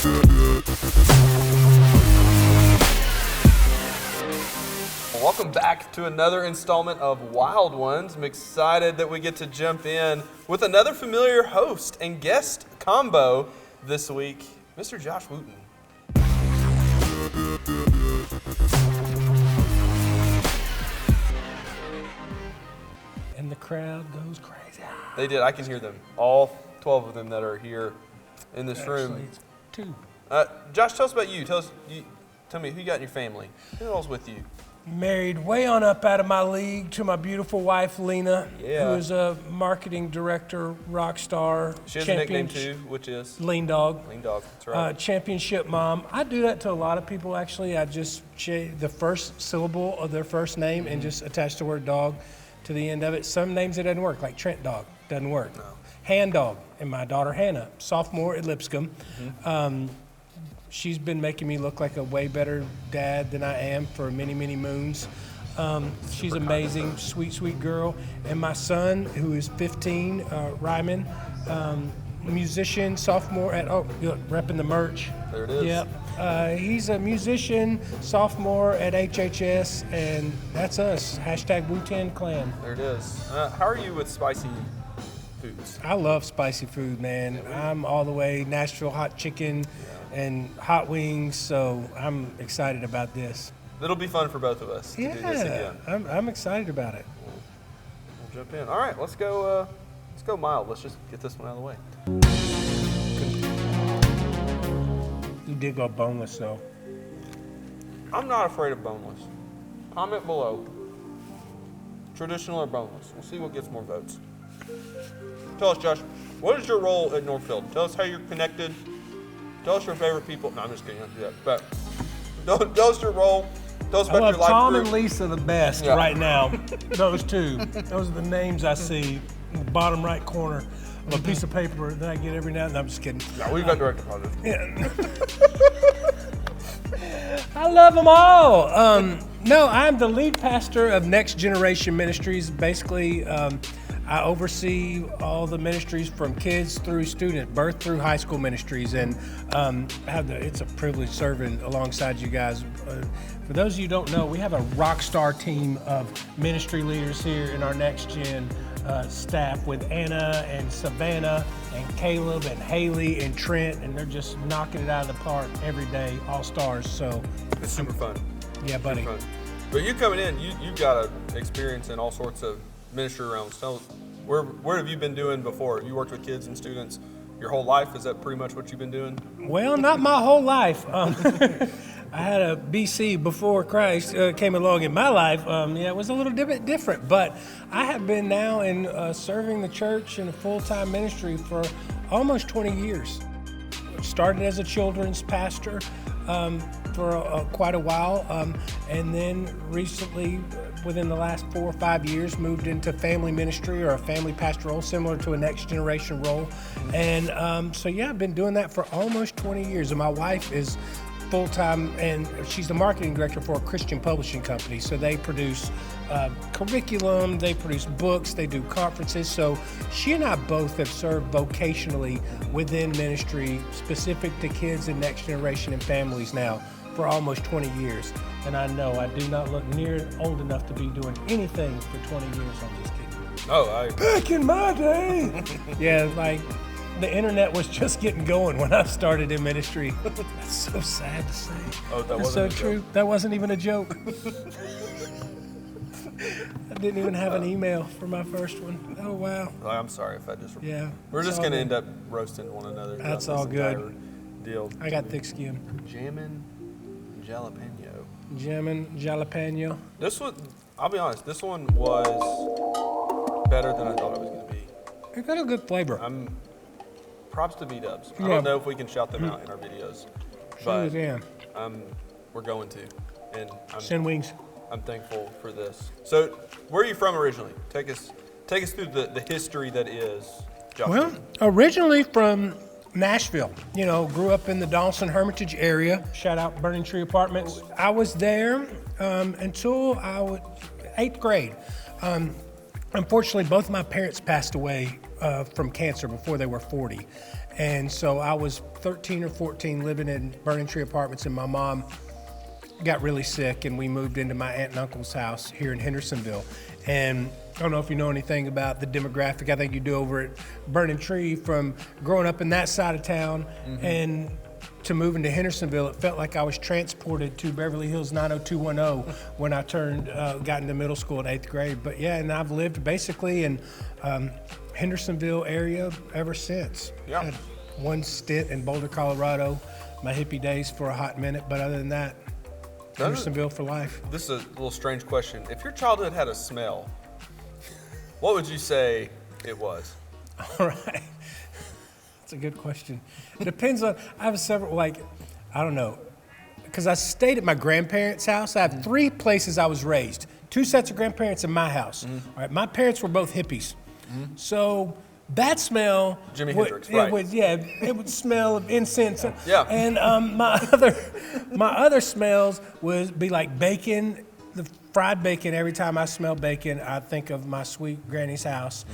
Welcome back to another installment of Wild Ones. I'm excited that we get to jump in with another familiar host and guest combo this week, Mr. Josh Wooten. And the crowd goes crazy. They did. I can hear them. All 12 of them that are here in this room. It's two. Josh, tell us about you. Tell me who you got in your family. Who else with you? Married way on up out of my league to my beautiful wife, Lena, who is a marketing director, rock star. She has a nickname too, which is? Lean Dog. Lean Dog, that's right. Championship mom. I do that to a lot of people, actually. I just the first syllable of their first name and just attach the word dog to the end of it. Some names it doesn't work, like Trent Dog, doesn't work. No. Hand Dog, and my daughter Hannah, sophomore at Lipscomb. She's been making me look like a way better dad than I am for many, many moons. She's amazing, sweet, sweet girl. And my son, who is 15, Ryman, musician, sophomore at, repping the merch. There it is. Yep. He's a musician, sophomore at HHS, and that's us. # Wooten Clan. There it is. How are you with spicy foods? I love spicy food, man. I'm all the way Nashville hot chicken and hot wings, so I'm excited about this. It'll be fun for both of us to do this again. I'm excited about it. We'll jump in. All right, let's go mild. Let's just get this one out of the way. You did go boneless, though. I'm not afraid of boneless. Comment below. Traditional or boneless? We'll see what gets more votes. Tell us, Josh, what is your role at NorthField? Tell us how you're connected. Tell us your favorite people. No, I'm just kidding. I don't do that. But tell us your role. Tell us about your life Tom group. and Lisa the best right now. Those two. Those are the names I see in the bottom right corner of a piece of paper that I get every now and then. I'm just kidding. No, we've got direct deposit. Yeah. I love them all. No, I'm the lead pastor of NextGen Ministries. Basically, I oversee all the ministries from kids through student, birth through high school ministries, and it's a privilege serving alongside you guys. For those of you who don't know, we have a rock star team of ministry leaders here in our NextGen staff with Anna and Savannah and Caleb and Haley and Trent, and they're just knocking it out of the park every day, all stars. So it's super fun. Yeah, buddy. Fun. But you coming in, you've got an experience in all sorts of ministry realms. Tell us, where have you been doing before? You worked with kids and students your whole life? Is that pretty much what you've been doing? Well, not my whole life. I had a BC before Christ came along in my life. It was a little bit different, but I have been now in serving the church in a full-time ministry for almost 20 years. Started as a children's pastor for quite a while, and then recently, within the last 4 or 5 years, moved into family ministry or a family pastoral, similar to a next generation role. And I've been doing that for almost 20 years. And my wife is full-time, and she's the marketing director for a Christian publishing company. So they produce curriculum, they produce books, they do conferences. So she and I both have served vocationally within ministry, specific to kids and next generation and families now for almost 20 years. And I know I do not look near old enough to be doing anything for 20 years. I'm just kidding. Back in my day. Yeah, like the internet was just getting going when I started in ministry. That's so sad to say. Oh, that wasn't so true. Joke. That wasn't even a joke. I didn't even have an email for my first one. Oh, wow. I'm sorry if I just... Yeah. We're just going to end up roasting one another. That's all good. Deal. I got thick skin. Jammin' jalapeno. Jammin' jalapeno. This one, I'll be honest, this one was better than I thought it was going to be. It got a good flavor. Props to B-Dubs. I don't know if we can shout them out in our videos. But we're going to. And send wings. I'm thankful for this. So, where are you from originally? Take us through the history that is Josh. Well, originally from Nashville. Grew up in the Dawson Hermitage area. Shout out Burning Tree Apartments. I was there until I was 8th grade. Unfortunately, both of my parents passed away from cancer before they were 40. And so I was 13 or 14 living in Burning Tree Apartments, and my mom got really sick, and we moved into my aunt and uncle's house here in Hendersonville. And I don't know if you know anything about the demographic. I think you do over at Burning Tree. From growing up in that side of town and to moving to Hendersonville, it felt like I was transported to Beverly Hills 90210 when I got into middle school in 8th grade. But yeah, and I've lived basically in Hendersonville area ever since. Yeah. Had one stint in Boulder, Colorado, my hippie days for a hot minute, but other than that, Hendersonville for life. This is a little strange question. If your childhood had a smell, what would you say it was? All right. That's a good question. It depends on, I have several, I don't know, because I stayed at my grandparents' house. I have 3 places I was raised, 2 sets of grandparents in my house. All right, my parents were both hippies. So that smell, Jimi Hendrix, right? It would smell of incense. Yeah. And my other smells would be like bacon, the fried bacon. Every time I smell bacon, I think of my sweet granny's house.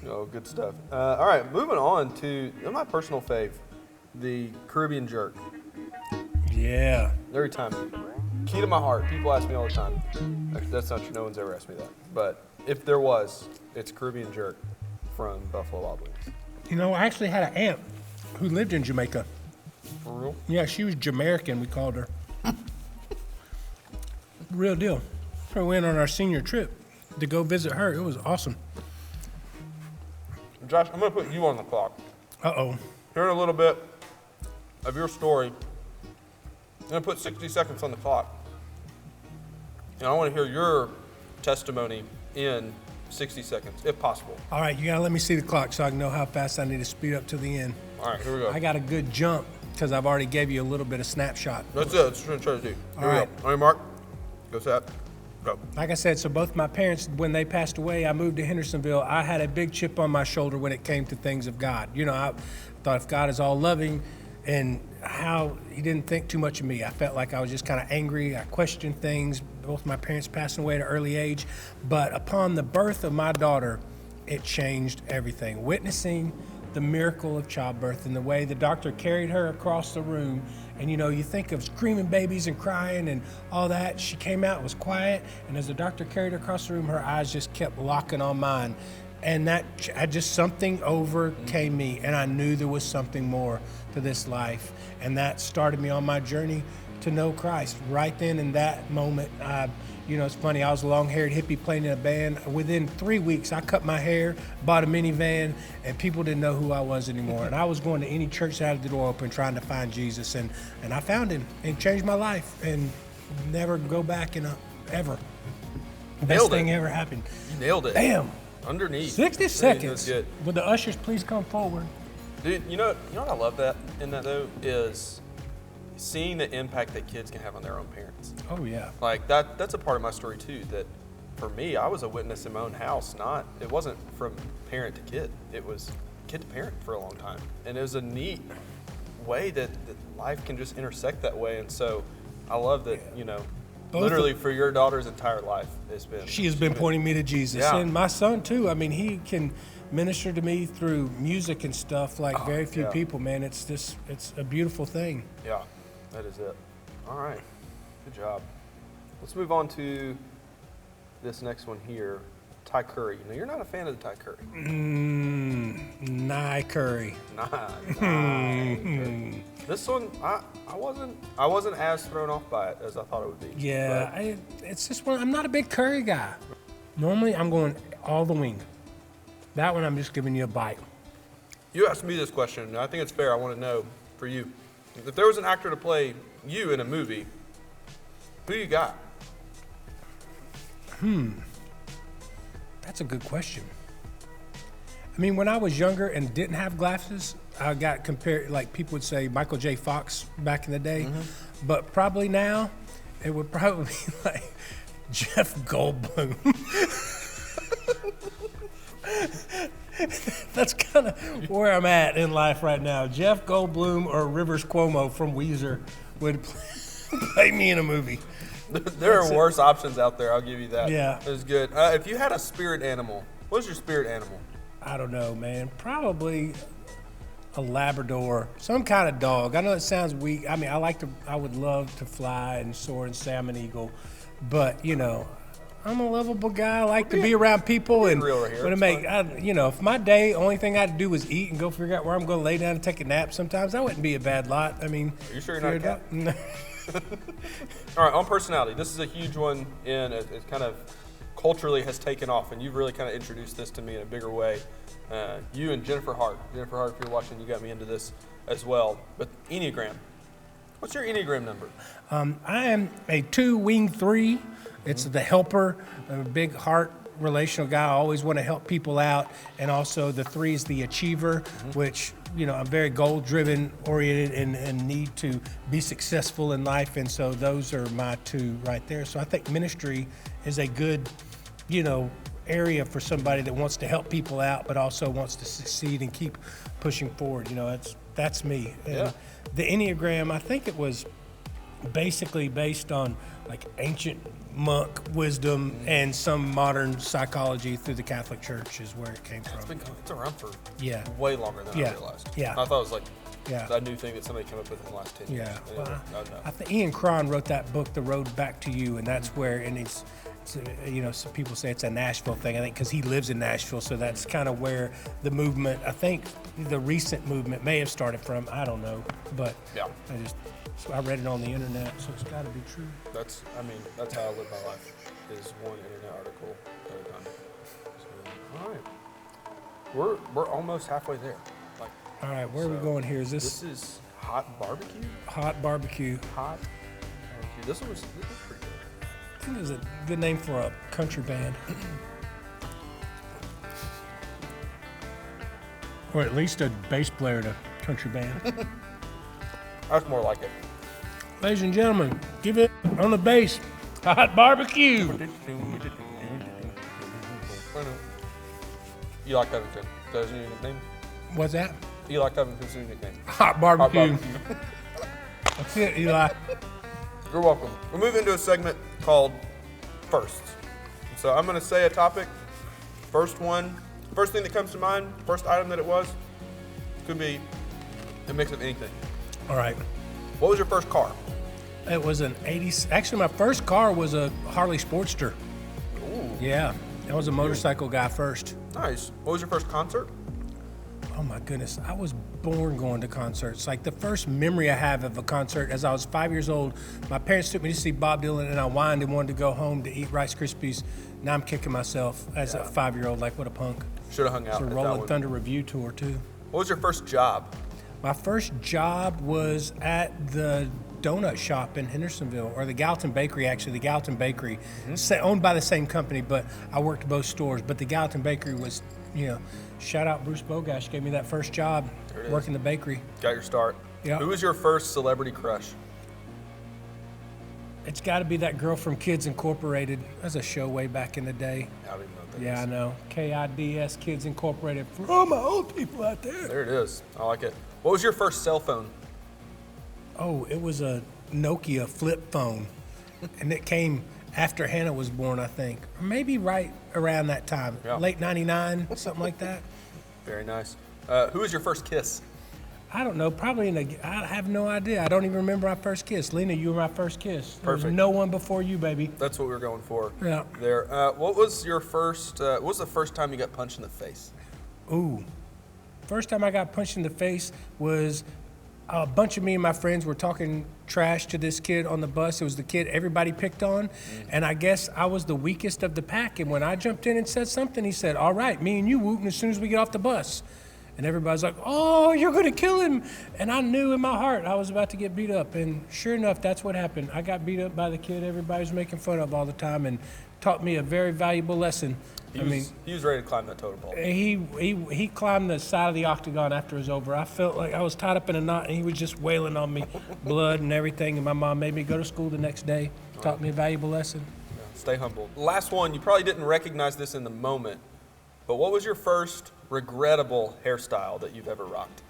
Oh, good stuff. All right, moving on to my personal fave, the Caribbean jerk. Yeah. Every time, key to my heart. People ask me all the time. Actually, that's not true. No one's ever asked me that. But if there was, it's Caribbean jerk from Buffalo Wild Wings. You know, I actually had an aunt who lived in Jamaica. For real? Yeah, she was Jamaican, we called her. Real deal. We went on our senior trip to go visit her. It was awesome. Josh, I'm going to put you on the clock. Uh-oh. Hearing a little bit of your story, I'm going to put 60 seconds on the clock. And I want to hear your testimony in 60 seconds, if possible. All right, you got to let me see the clock so I can know how fast I need to speed up to the end. All right, here we go. I got a good jump because I've already gave you a little bit of snapshot. That's it. That's what I'm trying to do. Here we right. go. All right, Mark. Go set. Go. Like I said, so both my parents, when they passed away, I moved to Hendersonville. I had a big chip on my shoulder when it came to things of God. You know, I thought if God is all loving and how he didn't think too much of me. I felt like I was just kind of angry. I questioned things. Both my parents passing away at an early age. But upon the birth of my daughter, it changed everything. Witnessing the miracle of childbirth and the way the doctor carried her across the room. And you know, you think of screaming babies and crying and all that. She came out, was quiet, and as the doctor carried her across the room, her eyes just kept locking on mine. And that something overcame me, and I knew there was something more to this life. And that started me on my journey to know Christ. Right then in that moment, you know, it's funny, I was a long-haired hippie playing in a band. Within 3 weeks, I cut my hair, bought a minivan, and people didn't know who I was anymore. And I was going to any church that had the door open trying to find Jesus. And I found him and changed my life and never go back ever. Best thing ever happened. You nailed it. Bam. Underneath. 60 seconds. That's good. Would the ushers please come forward? Dude, you know what I love in that though is seeing the impact that kids can have on their own parents. Oh yeah. Like that's a part of my story too, that for me, I was a witness in my own house. It wasn't from parent to kid. It was kid to parent for a long time. And it was a neat way that life can just intersect that way. And so I love that, you know, literally for your daughter's entire life, she has been pointing me to Jesus. Yeah. And my son too. I mean, he can minister to me through music and stuff like very few people, man. It's a beautiful thing. Yeah, that is it. All right, good job. Let's move on to this next one here, Thai curry. Now, you're not a fan of the Thai curry. Nai curry. Nah. This one, I wasn't as thrown off by it as I thought it would be. Yeah, it's just one. I'm not a big curry guy. Normally, I'm going all the wing. That one, I'm just giving you a bite. You asked me this question, and I think it's fair. I want to know for you, if there was an actor to play you in a movie, who you got? That's a good question. I mean, when I was younger and didn't have glasses, I got compared, like people would say Michael J. Fox back in the day. But probably now, it would probably be like Jeff Goldblum. That's kind of where I'm at in life right now. Jeff Goldblum or Rivers Cuomo from Weezer would play me in a movie. There are worse options out there, I'll give you that. Yeah. It was good. If you had a spirit animal, what's your spirit animal? I don't know, man. Probably a Labrador, some kind of dog. I know it sounds weak. I mean, I would love to fly and soar and salmon eagle, but I'm a lovable guy. I like to be around people and real right here. if my day, only thing I had to do was eat and go figure out where I'm going to lay down and take a nap sometimes, that wouldn't be a bad lot. I mean, Are you sure you're not a cat? No. All right, on personality. This is a huge one, and it kind of culturally has taken off, and you've really kind of introduced this to me in a bigger way. You and Jennifer Hart. Jennifer Hart, if you're watching, you got me into this as well. But Enneagram. What's your Enneagram number? I am a 2-wing 3. It's the helper, a big heart relational guy. I always want to help people out. And also the 3 is the achiever, which, I'm very goal-driven oriented and need to be successful in life. And so those are my 2 right there. So I think ministry is a good, area for somebody that wants to help people out, but also wants to succeed and keep pushing forward. That's me. And the Enneagram, I think it was basically based on like ancient monk wisdom and some modern psychology through the Catholic Church is where it came from. It's around for way longer than I realized. Yeah. I thought it was like a new thing that somebody came up with in the last 10 years. Yeah. Well, I think Ian Cron wrote that book, The Road Back to You, and that's where, and it's some people say it's a Nashville thing, I think, because he lives in Nashville, so that's kind of where the movement, I think the recent movement may have started from, I don't know, but I read it on the internet, so it's got to be true. That's how I live my life, is one internet article at a time. So, all right. We're almost halfway there. All right, where are we going here? This is hot barbecue? Hot barbecue. Hot barbecue. This was pretty good. I think it's a good name for a country band. Or at least a bass player in a country band. That's more like it. Ladies and gentlemen, give it on the bass. Hot barbecue. Eli Covington. That's your nickname? What's that? Eli Covington's your nickname. Hot barbecue. Hot barbecue. That's it, Eli. You're welcome. We'll move into a segment called Firsts. So I'm going to say a topic. First thing that comes to mind, first item that it was, could be a mix of anything. All right. What was your first car? It was an 80s. Actually, my first car was a Harley Sportster. Ooh. Yeah. I was a motorcycle guy first. Nice. What was your first concert? Oh my goodness, I was born going to concerts. Like the first memory I have of a concert, as I was 5 years old, my parents took me to see Bob Dylan, and I whined and wanted to go home to eat Rice Krispies. Now I'm kicking myself as a 5-year-old, like what a punk. Should have hung out. It's a Rolling Thunder review tour too. What was your first job? My first job was at the donut shop in Hendersonville, or the Gallatin Bakery, actually. The Gallatin Bakery, owned by the same company, but I worked both stores. But the Gallatin Bakery was, shout out Bruce Bogash, gave me that first job working the bakery. Got your start. Yeah. Who was your first celebrity crush? It's got to be that girl from Kids Incorporated. That was a show way back in the day. I don't even know what that is. Yeah, I know. KIDS, Kids Incorporated. For all my old people out there. There it is. I like it. What was your first cell phone? Oh, it was a Nokia flip phone. And it came after Hannah was born, I think. Or maybe right around that time. Yeah. Late 99, something like that. Very nice. Who was your first kiss? I don't know. Probably I have no idea. I don't even remember my first kiss. Lena, you were my first kiss. There was Perfect. no one before you, baby. That's what we were going for. Yeah. There. What was the first time you got punched in the face? Ooh. First time I got punched in the face was a bunch of me and my friends were talking trash to this kid on the bus. It was the kid everybody picked on. And I guess I was the weakest of the pack. And when I jumped in and said something, he said, "All right, me and you, Wooten, as soon as we get off the bus." And everybody's like, "Oh, you're going to kill him." And I knew in my heart I was about to get beat up. And sure enough, that's what happened. I got beat up by the kid everybody was making fun of all the time, and taught me a very valuable lesson. He was ready to climb that totem pole. He climbed the side of the octagon after it was over. I felt like I was tied up in a knot, and he was just wailing on me, blood and everything. And my mom made me go to school the next day, taught me a valuable lesson. Yeah, stay humble. Last one, you probably didn't recognize this in the moment, but what was your first regrettable hairstyle that you've ever rocked?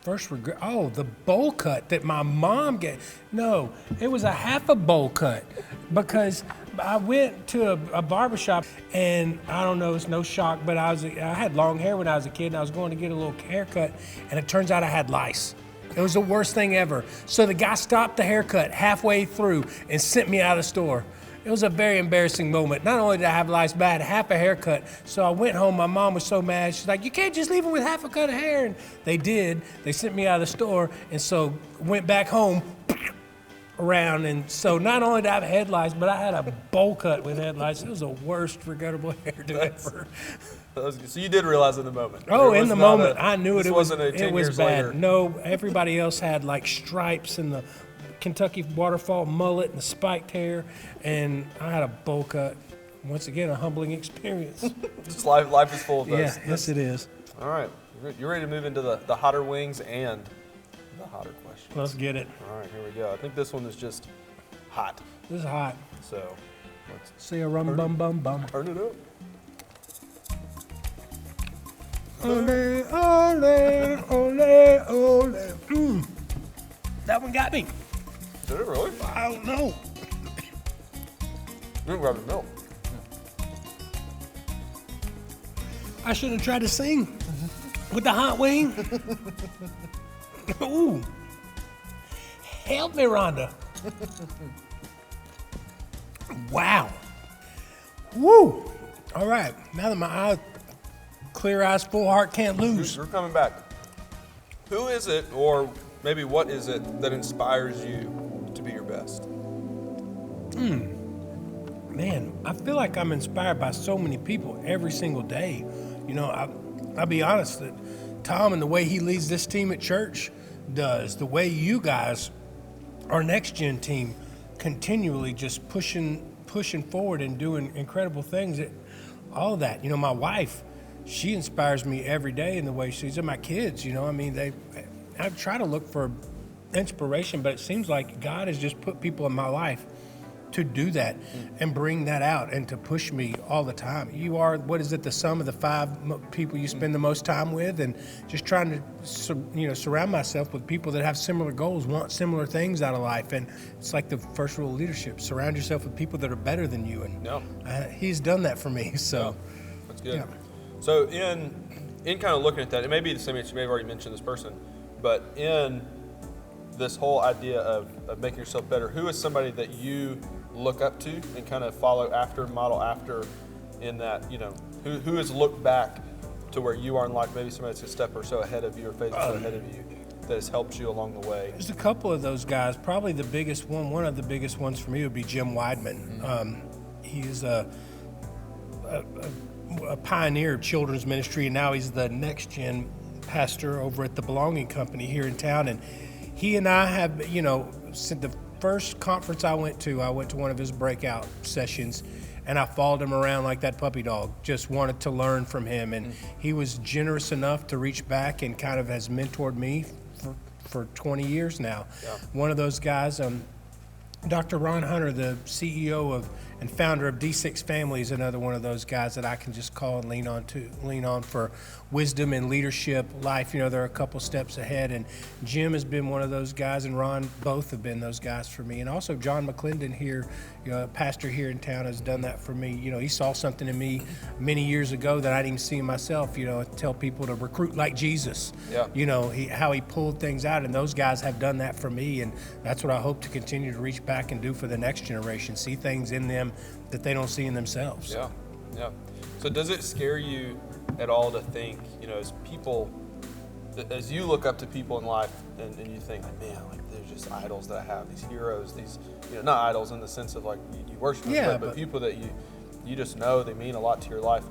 First regret? Oh, the bowl cut that my mom gave. No, it was a half a bowl cut because I went to a barbershop, and I don't know, it's no shock, but I had long hair when I was a kid, and I was going to get a little haircut, and it turns out I had lice. It was the worst thing ever. So the guy stopped the haircut halfway through and sent me out of the store. It was a very embarrassing moment. Not only did I have lice, but I had half a haircut. So I went home. My mom was so mad. She's like, you can't just leave him with half a cut of hair. And they did. They sent me out of the store. And so went back home around. And so not only did I have head lice, but I had a bowl cut with head lice. It was the worst regrettable hairdo ever. So you did realize in the moment. Oh, in the moment. I knew it. It wasn't a 10 it was years bad. later. No, everybody else had like stripes and the Kentucky waterfall mullet and the spiked hair, and I had a bowl cut. Once again, a humbling experience. Just life is full of those. Yeah, yes it is. All right, you're ready to move into the hotter wings and the hotter questions. Let's get it. All right, here we go. I think this one is just hot. This is hot. So let's See a rum bum bum bum. turn it up. Ole, ole, ole, ole. That one got me. Did it really? I don't know. You didn't grab the milk. I should have tried to sing with the hot wing. Ooh. Help me, Rhonda. Wow. Woo. All right. Now that my eyes, clear eyes, full heart, can't lose. You're coming back. Who is it, or maybe what is it that inspires you to be your best? Man, I feel like I'm inspired by so many people every single day. You know, I'll be honest that Tom and the way he leads this team at church does, the way you guys, our NextGen team, continually just pushing forward and doing incredible things. All of that. You know, my wife, she inspires me every day in the way she's, and my kids, you know, I mean, I try to look for inspiration, but it seems like God has just put people in my life to do that and bring that out and to push me all the time. You are, what is it, the sum of the 5 people you spend the most time with, and just trying to surround myself with people that have similar goals, want similar things out of life. And it's like the first rule of leadership: surround yourself with people that are better than you. And he's done that for me. So that's good. Yeah. So in kind of looking at that, it may be the same answer. You may have already mentioned this person, but in this whole idea of making yourself better, who is somebody that you look up to and kind of follow after, model after, in that, you know, who has looked back to where you are in life, maybe somebody that's a step or so ahead of you or phase or so ahead of you that has helped you along the way? There's a couple of those guys. Probably the biggest one of the biggest ones for me would be Jim Weidman. He is a pioneer of children's ministry, and now he's the NextGen pastor over at the Belonging Company here in town. And he and I have, you know, since the first conference I went to one of his breakout sessions, and I followed him around like that puppy dog, just wanted to learn from him. And he was generous enough to reach back and kind of has mentored me for 20 years now. Yeah. One of those guys, Dr. Ron Hunter, the CEO of and founder of D6 Family, is another one of those guys that I can just call and lean on for wisdom and leadership, life. You know, they're a couple steps ahead. And Jim has been one of those guys, and Ron, both have been those guys for me. And also John McClendon here, you know, a pastor here in town, has done that for me. You know, he saw something in me many years ago that I didn't even see in myself. You know, tell people to recruit like Jesus. Yeah. You know, how he pulled things out, and those guys have done that for me. And that's what I hope to continue to reach back and do for the next generation. See things in them that they don't see in themselves. Yeah, yeah. So does it scare you at all to think, you know, as people, as you look up to people in life and you think, like, man, like, they're just idols that I have, these heroes, these, you know, not idols in the sense of like you worship them, but people that you just know they mean a lot to your life.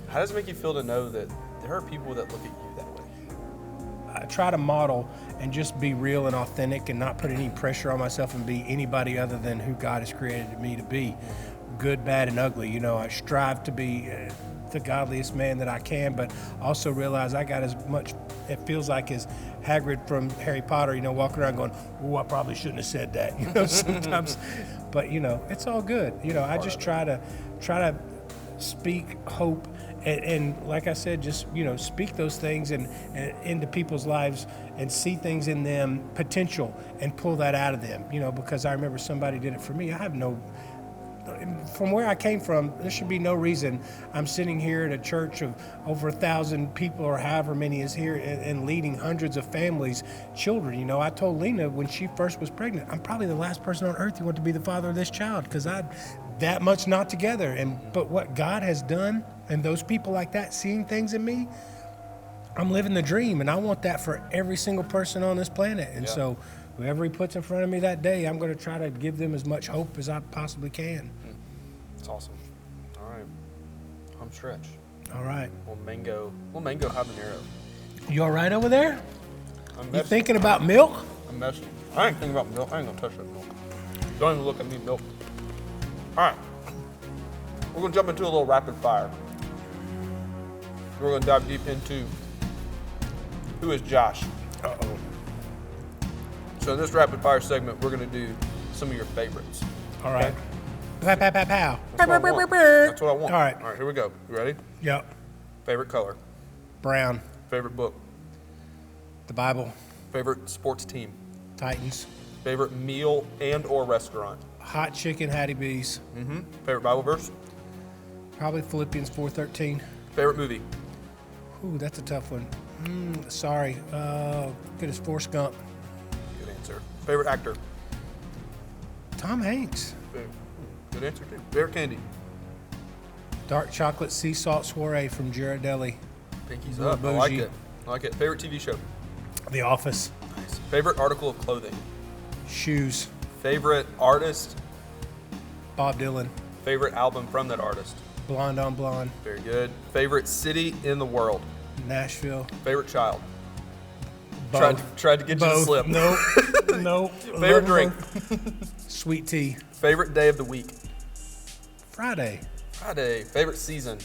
How does it make you feel to know that there are people that look at you that way? I try to model and just be real and authentic and not put any pressure on myself and be anybody other than who God has created me to be. Good, bad, and ugly. You know, I strive to be the godliest man that I can, but also realize I got as much, it feels like, as Hagrid from Harry Potter, you know, walking around going, oh, I probably shouldn't have said that, you know, sometimes. But, you know, it's all good. You know, I just try to speak hope and like I said, just, you know, speak those things and into people's lives and see things in them, potential, and pull that out of them, you know, because I remember somebody did it for me. I have no from where I came from, there should be no reason I'm sitting here at a church of over 1,000 people or however many is here and leading hundreds of families, children. You know, I told Lena when she first was pregnant, I'm probably the last person on earth who want to be the father of this child because I'm that much not together. But what God has done and those people like that seeing things in me, I'm living the dream, and I want that for every single person on this planet. And so whoever he puts in front of me that day, I'm going to try to give them as much hope as I possibly can. That's awesome. All right. I'm stretch. All right. Well, mango habanero. You all right over there? I'm You messing. thinking about milk? I'm messing. I ain't thinking about milk. I ain't gonna touch that milk. Don't even look at me, milk. All right. We're gonna jump into a little rapid fire. We're gonna dive deep into who is Josh. Uh-oh. So in this rapid fire segment, we're gonna do some of your favorites. All right. Pow, pow, pow, pow. That's what I want. That's what I want. All right. All right, here we go. You ready? Yep. Favorite color. Brown. Favorite book. The Bible. Favorite sports team. Titans. Favorite meal and or restaurant. Hot chicken, Hattie B's. Favorite Bible verse. Probably Philippians 4:13. Favorite movie. Ooh, that's a tough one. Sorry. Good as Forrest Gump. Good answer. Favorite actor. Tom Hanks. Good answer too. Favorite candy. Dark chocolate sea salt soiree from Ghirardelli. Pinkies Little up. I like bougie. it. I like it. Favorite TV show. The Office. Nice. Favorite article of clothing. Shoes. Favorite artist. Bob Dylan. Favorite album from that artist. Blonde on Blonde. Very good. Favorite city in the world. Nashville. Favorite child. Both. Tried to get you to Both. slip. Nope. Nope. Favorite drink. Sweet tea. Favorite day of the week. Friday. Friday. Favorite season.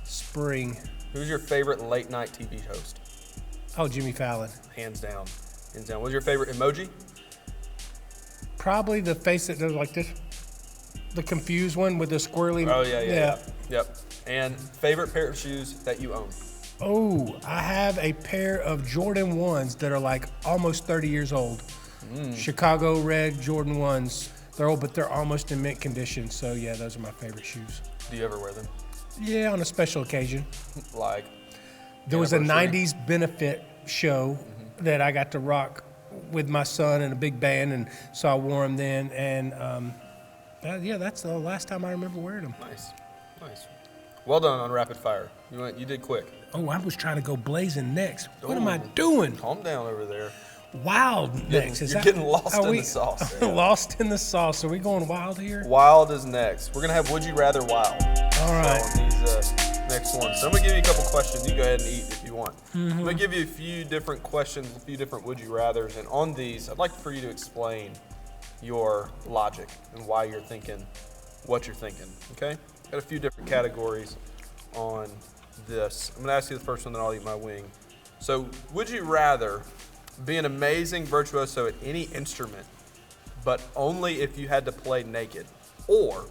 Spring. Who's your favorite late night TV host? Oh, Jimmy Fallon. Hands down. Hands down. What's your favorite emoji? Probably the face that does like this. The confused one with the squirrely. Oh, yeah. Yep. And favorite pair of shoes that you own? Oh, I have a pair of Jordan 1s that are like almost 30 years old. Chicago red Jordan 1s. They're old, but they're almost in mint condition. So, yeah, those are my favorite shoes. Do you ever wear them? Yeah, on a special occasion. Like There was a anniversary? 90s benefit show that I got to rock with my son and a big band, and so I wore them then. And, yeah, that's the last time I remember wearing them. Nice. Well done on rapid fire. You did quick. Oh, I was trying to go blazing next. What am I doing? Calm down over there. Wild next. You're getting lost in the sauce. Yeah. Lost in the sauce. Are we going wild here? Wild is next. We're gonna have Would You Rather Wild. All right. So on these next ones. So I'm gonna give you a couple questions. You go ahead and eat if you want. I'm gonna give you a few different questions, a few different Would You Rathers, and on these, I'd like for you to explain your logic and why you're thinking what you're thinking. Okay? Got a few different categories on this. I'm gonna ask you the first one, then I'll eat my wing. So, would you rather be an amazing virtuoso at any instrument, but only if you had to play naked? Or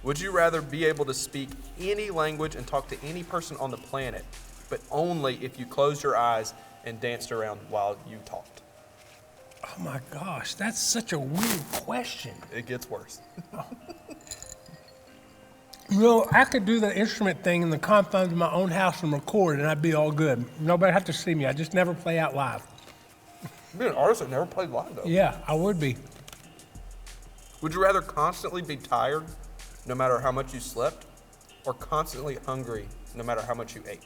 would you rather be able to speak any language and talk to any person on the planet, but only if you closed your eyes and danced around while you talked? Oh my gosh, that's such a weird question. It gets worse. You know, I could do the instrument thing in the confines of my own house and record, and I'd be all good. Nobody have to see me. I just never play out live. You'd be an artist that never played live, though. Yeah, I would be. Would you rather constantly be tired, no matter how much you slept, or constantly hungry, no matter how much you ate?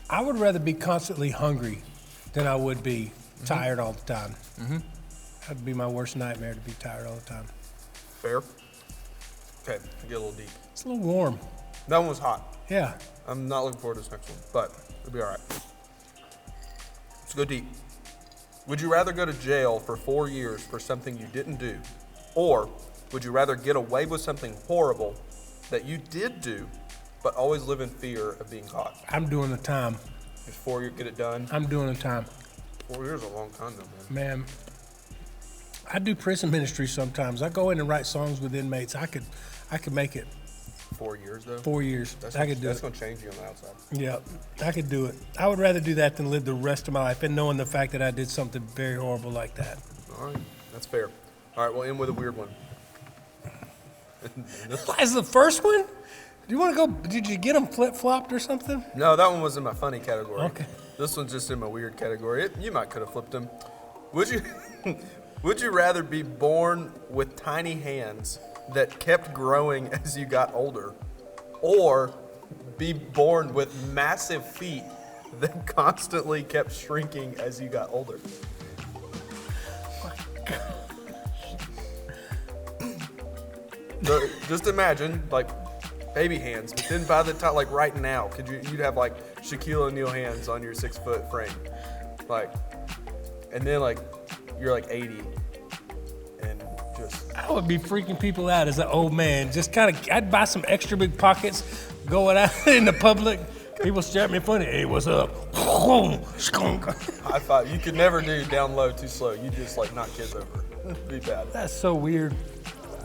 I would rather be constantly hungry than I would be tired all the time. That'd be my worst nightmare, to be tired all the time. Fair? Okay, get a little deep. It's a little warm. That one was hot. Yeah. I'm not looking forward to this next one, but it'll be all right. Let's go deep. Would you rather go to jail for 4 years for something you didn't do, or would you rather get away with something horrible that you did do, but always live in fear of being caught? I'm doing the time. Before you get it done? I'm doing the time. 4 years is a long time though, man. Man, I do prison ministry sometimes. I go in and write songs with inmates. I could make it 4 years though? 4 years. I could do That's it. going to change you on the outside. Yeah, I could do it. I would rather do that than live the rest of my life and knowing the fact that I did something very horrible like that. All right, that's fair. All right, we'll end with a weird one. As the first one? Do you want to go? Did you get them flip-flopped or something? No, that one was in my funny category. Okay. This one's just in my weird category. You might could have flipped them. Would you would you rather be born with tiny hands that kept growing as you got older, or be born with massive feet that constantly kept shrinking as you got older? So, just imagine, like, baby hands, but then by the time, like right now, you'd have like Shaquille O'Neal hands on your 6-foot frame, like, and then like you're like 80, and just. I would be freaking people out as an old man. Just kind of, I'd buy some extra big pockets, going out in the public. People stare at me funny. Hey, what's up? High five. You could never do down low too slow. You just like knock kids over. It'd be bad. That's so weird.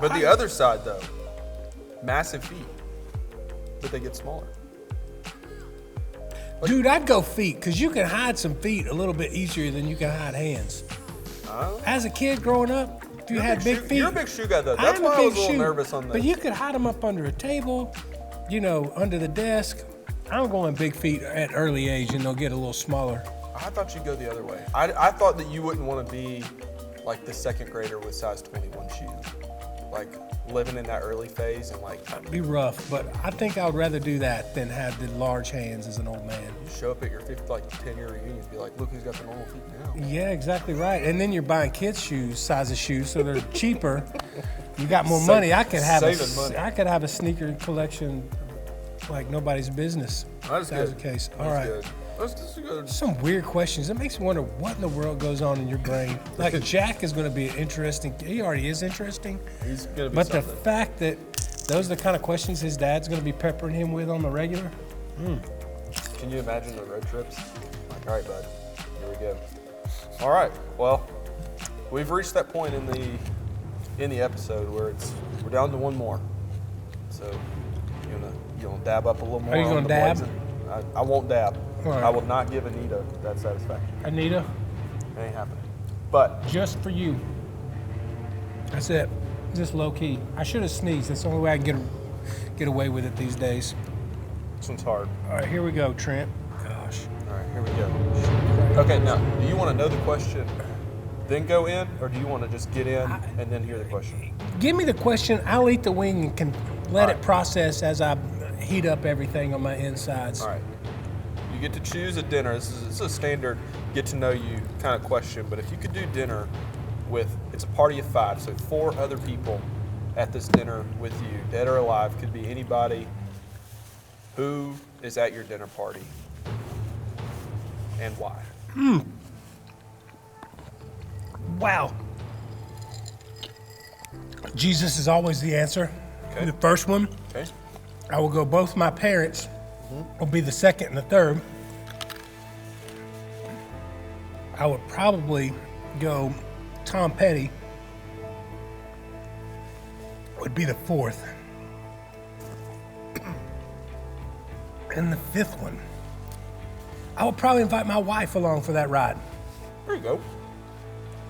But the other side though, massive feet, but they get smaller. Dude, I'd go feet, because you can hide some feet a little bit easier than you can hide hands. As a kid growing up, if you had big feet. You're a big shoe guy though. That's why I was a little nervous on that. But you could hide them up under a table, under the desk. I'm going big feet at early age, and they'll get a little smaller. I thought you'd go the other way. I thought that you wouldn't want to be like the second grader with size 21 shoes. Like living in that early phase and like. It'd be rough, but I think I would rather do that than have the large hands as an old man. You show up at your 10-year reunion and be like, look who's got the normal feet now. Yeah, exactly right. And then you're buying kids' shoes, sizes shoes, so they're cheaper. You got more money. I could have a sneaker collection like nobody's business. That's good. That's the case. All right. Good. That's good. Some weird questions. It makes me wonder what in the world goes on in your brain. Like Jack is going to be interesting. He already is interesting. He's going to be But something. the fact that those are the kind of questions his dad's going to be peppering him with on the regular. Can you imagine the road trips? Like, all right, bud, here we go. All right, well, we've reached that point in the episode where we're down to one more. So you gonna dab up a little more? Are you on gonna the dab? blazing? I won't dab. All right. I will not give Anita that satisfaction. Anita, It ain't happening. But just for you. That's it. Just low key. I should have sneezed. That's the only way I can get away with it these days. this one's hard. All right, here we go, Trent. Gosh. All right, here we go. Okay, now, do you want to know the question, then go in, or do you want to just get in and then hear the question? Give me the question. I'll eat the wing and can let All right. it process as I heat up everything on my insides. All right. You get to choose a dinner. This is a standard get to know you kind of question, but if you could do dinner it's a party of 5, so 4 other people at this dinner with you, dead or alive, could be anybody. Who is at your dinner party and why? Wow. Jesus is always the answer. Okay. The first one, Okay. I will go both my parents will be the second and the third. I would probably go Tom Petty would be the 4th. And the 5th one, I would probably invite my wife along for that ride. There you go.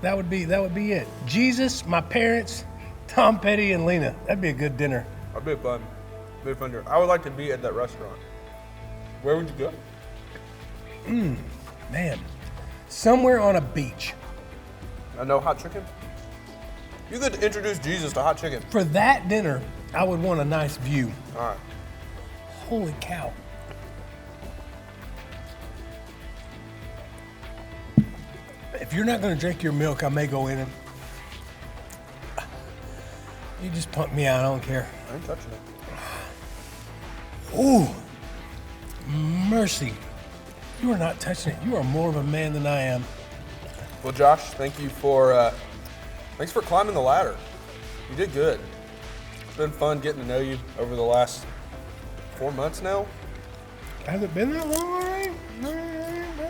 That would be it. Jesus, my parents, Tom Petty, and Lena. That'd be a good dinner. That'd be fun. Be a fun dinner. I would like to be at that restaurant. Where would you go? Man, somewhere on a beach. I know hot chicken. You could introduce Jesus to hot chicken. For that dinner, I would want a nice view. All right. Holy cow. If you're not going to drink your milk, I may go in and... You just pump me out, I don't care. I ain't touching it. Ooh, mercy. You are not touching it. You are more of a man than I am. Well, Josh, thanks for climbing the ladder. You did good. It's been fun getting to know you over the last 4 months now. Has it been that long already?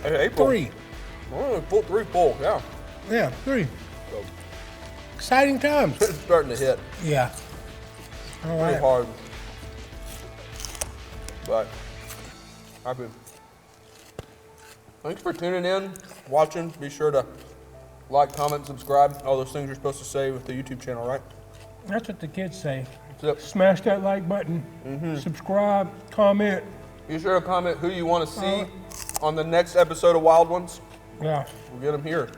Hey, April. 3. Oh, 3 full, yeah. Yeah, 3. So, Exciting times. it's starting to hit Yeah. All pretty right. hard. But happy. Thanks for tuning in, watching. Be sure to like, comment, subscribe, all those things you're supposed to say with the YouTube channel, right? That's what the kids say. Yep. Smash that like button. Subscribe. Comment. Be sure to comment who you want to see on the next episode of Wild Ones. Yeah. We'll get them here.